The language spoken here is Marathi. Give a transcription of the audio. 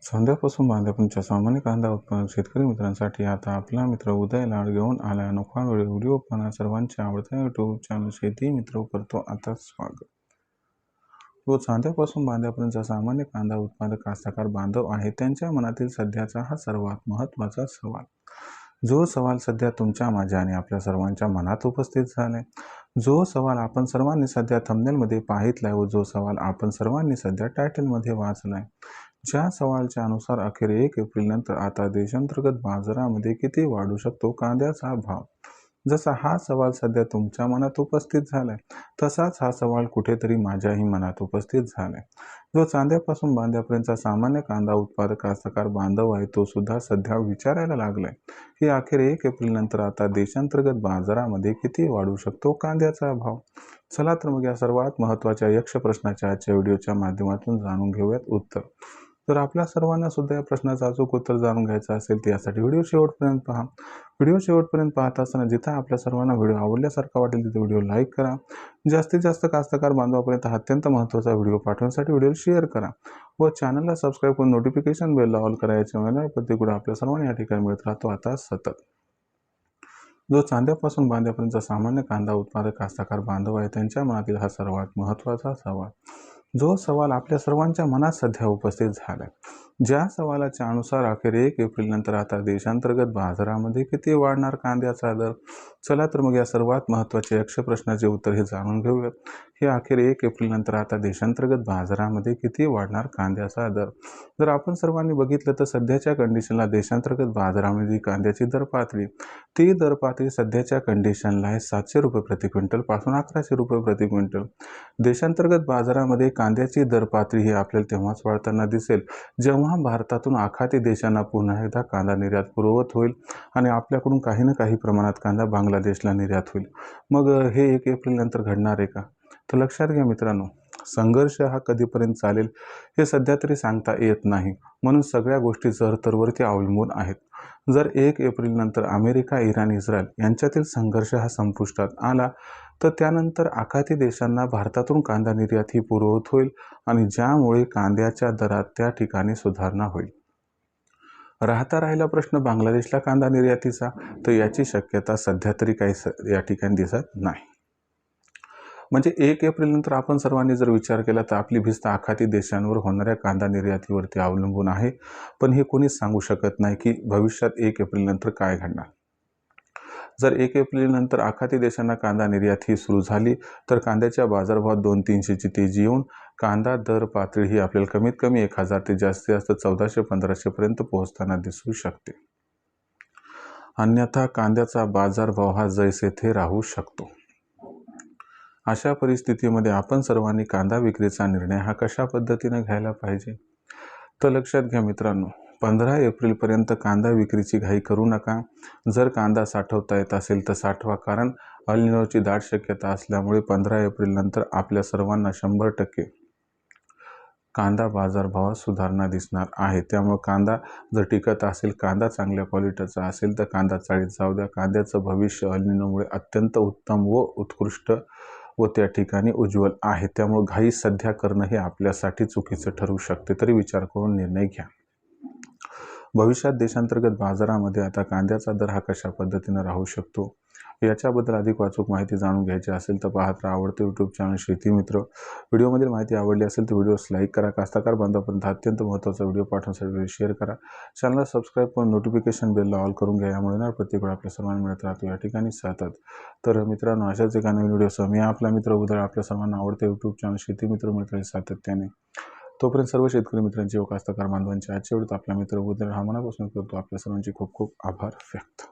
संध्यापासून बांध्यापर्यंतच्या सामान्य कांदा उत्पादक शेतकरी मित्रांसाठी आता आपला मित्र उदय लाड घेऊन आला नफा व्हिडिओ पाहणं सर्वांच्या आवडत्या यूट्यूब चॅनल शेती मित्र करतो आता स्वागत। व चांद्यापासून बांध्यापर्यंतचा सामान्य कांदा उत्पादक कास्तकार बांधव आहे त्यांच्या मनातील सध्याचा हा सर्वात महत्त्वाचा सवाल, जो सवाल सध्या तुमच्या माझ्या आणि आपल्या सर्वांच्या मनात उपस्थित झालाय, जो सवाल आपण सर्वांनी सध्या थंबनेलमध्ये पाहितलाय व जो सवाल आपण सर्वांनी सध्या टायटलमध्ये वाचलाय, ज्या सवालच्या अनुसार अखेर 1 एप्रिल नंतर आता देशांतर्गत बाजारामध्ये किती वाढू शकतो कांद्याचा भाव। जसा हा सवाल सध्या तुमच्या मनात उपस्थित झालाय तसाच हा सवाल कुठेतरी माझ्याही मनात उपस्थित झालाय। जो चांद्यापासून बांध्यापर्यंतचा सामान्य कांदा उत्पादक कास्तकार बांधव आहे तो सुद्धा सध्या विचारायला लागलाय की अखेर 1 एप्रिल नंतर आता देशांतर्गत बाजारामध्ये किती वाढू शकतो कांद्याचा भाव। चला तर मग या सर्वात महत्त्वाच्या यक्ष प्रश्नाच्या आजच्या व्हिडिओच्या माध्यमातून जाणून घेऊयात उत्तर। तर आपल्या सर्वांना सुद्धा या प्रश्नाचं अचूक उत्तर जाणून घ्यायचं असेल तर यासाठी व्हिडिओ शेवटपर्यंत पहा। व्हिडिओ शेवटपर्यंत पाहत असताना जिथे आपल्या सर्वांना व्हिडिओ आवडल्यासारखा वाटेल तिथे व्हिडिओ लाईक करा। जास्तीत जास्त कास्तकार बांधवापर्यंत हा अत्यंत महत्त्वाचा व्हिडिओ पाठवण्यासाठी व्हिडिओ शेअर करा व चॅनलला सबस्क्राईब करून नोटिफिकेशन बेलला ऑल करायचे मिळणार प्रतिक्रिया आपल्या सर्वांना या ठिकाणी मिळत राहतो आता सतत। जो चांद्यापासून बांध्यापर्यंतचा सामान्य कांदा उत्पादक कास्तकार बांधव आहे त्यांच्या मनातील हा सर्वात महत्त्वाचा सवाल, जो सवाल आपल्या सर्वांच्या मनात सध्या उपस्थित झालाय, ज्या सवालाच्या अनुसार अखेर 1 एप्रिल नंतर आता देशांतर्गत बाजारामध्ये किती वाढणार कांद्याचा दर। चला तर मग या सर्वात महत्त्वाच्या यक्ष प्रश्नाचे उत्तर हे जाणून घेऊयात की अखेर 1 एप्रिल नंतर आता देशांतर्गत बाजारामध्ये किती वाढणार कांद्याचा दर। जर आपण सर्वांनी बघितलं तर सध्याच्या कंडिशनला देशांतर्गत बाजारामध्ये कांद्याची दर पातळी ती दर पातळी सध्याच्या कंडिशनला आहे 700 रुपये प्रति क्विंटल पासून 1100 रुपये प्रति क्विंटल। देशांतर्गत बाजारामध्ये कांद्याची दर पातळी ही आपल्याला तेव्हाच वाढताना दिसेल जेव्हा भारतातून आखाती देशांना पुन्हा एकदा कांदा निर्यात पुरवत होईल आणि आपल्याकडून काही ना काही प्रमाणात कांदा बांगलादेशला निर्यात होईल। मग हे 1 एप्रिल नंतर घडणार आहे का? तर लक्षात घ्या मित्रांनो, संघर्ष हा कधीपर्यंत चालेल हे सध्या तरी सांगता येत नाही, म्हणून सगळ्या गोष्टी जर-तरवरती अवलंबून आहेत। जर 1 एप्रिल नंतर अमेरिका, इराण, इस्रायल यांच्यातील संघर्ष हा संपुष्टात आला तर त्यानंतर आखाती देशांना भारतातून कांदा निर्यात ही पुरवत होईल आणि ज्यामुळे कांद्याच्या दरात त्या ठिकाणी सुधारणा होईल। राहिला प्रश्न बांगलादेशला कांदा निर्यातीचा, तर याची शक्यता सध्या तरी काही या ठिकाणी दिसत नाही। म्हणजे 1 एप्रिल नंतर आपण सर्वांनी जर विचार केला तर आपली भिस्त आखाती देशांवर होणाऱ्या कांदा निर्यातीवरती अवलंबून आहे, पण हे कोणीच सांगू शकत नाही की भविष्यात 1 एप्रिल नंतर काय घडणार। जर 1 एप्रिल नंतर आखाती देशांना कांदा निर्यात ही सुरू झाली तर कांद्याच्या बाजारभावात 200-300ची तेजी येऊन कांदा दर पातळी ही आपल्याला कमीत कमी 1000 ते जास्तीत जास्त 1400-1500 पर्यंत पोहोचताना दिसू शकते। अन्यथा कांद्याचा बाजारभाव हा जैसे थे राहू शकतो। अशा परिस्थितीमध्ये आपण सर्वांनी कांदा विक्रीचा निर्णय हा कशा पद्धतीने घ्यायला पाहिजे? तर लक्षात घ्या मित्रांनो, 15 एप्रिलपर्यंत कांदा विक्रीची घाई करू नका। जर कांदा साठवता येत असेल तर साठवा, कारण अल निनोची दाट शक्यता असल्यामुळे 15 एप्रिल नंतर आपल्या सर्वांना 100% कांदा बाजारभावात सुधारणा दिसणार आहे। त्यामुळे कांदा जर टिकत असेल, कांदा चांगल्या क्वालिटीचा असेल तर कांदा चाळीत जाऊ द्या। कांद्याचं भविष्य अल निनोमुळे अत्यंत उत्तम व उत्कृष्ट व त्या ठिकाणी उज्ज्वल आहे, त्यामुळे घाई सध्या करणं हे आपल्यासाठी चुकीचं ठरू शकते, तरी विचार करून निर्णय घ्या। भविष्यात देशांतर्गत बाजारामध्ये आता कांद्याचा दर हा कशा पद्धतीने राहू शकतो याच्याबद्दल अधिक अचूक माहिती जाणून घ्यायची असेल तर पाहत राहा आवडते यूट्यूब चॅनल शेती मित्र। व्हिडिओमधील माहिती आवडली असेल तर व्हिडिओस लाईक करा, कास्तकार बांधवांपर्यंत अत्यंत महत्त्वाचा व्हिडिओ पाठवण्यासाठी व्हिडिओ शेअर करा, चॅनलला सबस्क्राईब करून नोटिफिकेशन बेलला ऑल करून घ्या, यामुळे येणार प्रतिक्रिया आपल्या सर्वांना मिळत राहतो या ठिकाणी सतत। तर मित्रांनो, अशाच एका नवीन व्हिडिओसह मी आपला मित्र उदय आपल्या सर्वांना आवडते यूट्यूब चॅनल शेती मित्र मिळत राहील सातत्याने। तोपर्यंत सर्व शेतकरी मित्रांची व कास्तकार बांधवांची आजच्या वेळेत आपला मित्र उदय हा मनापासून करतो आपल्या सर्वांची खूप खूप आभार व्यक्त।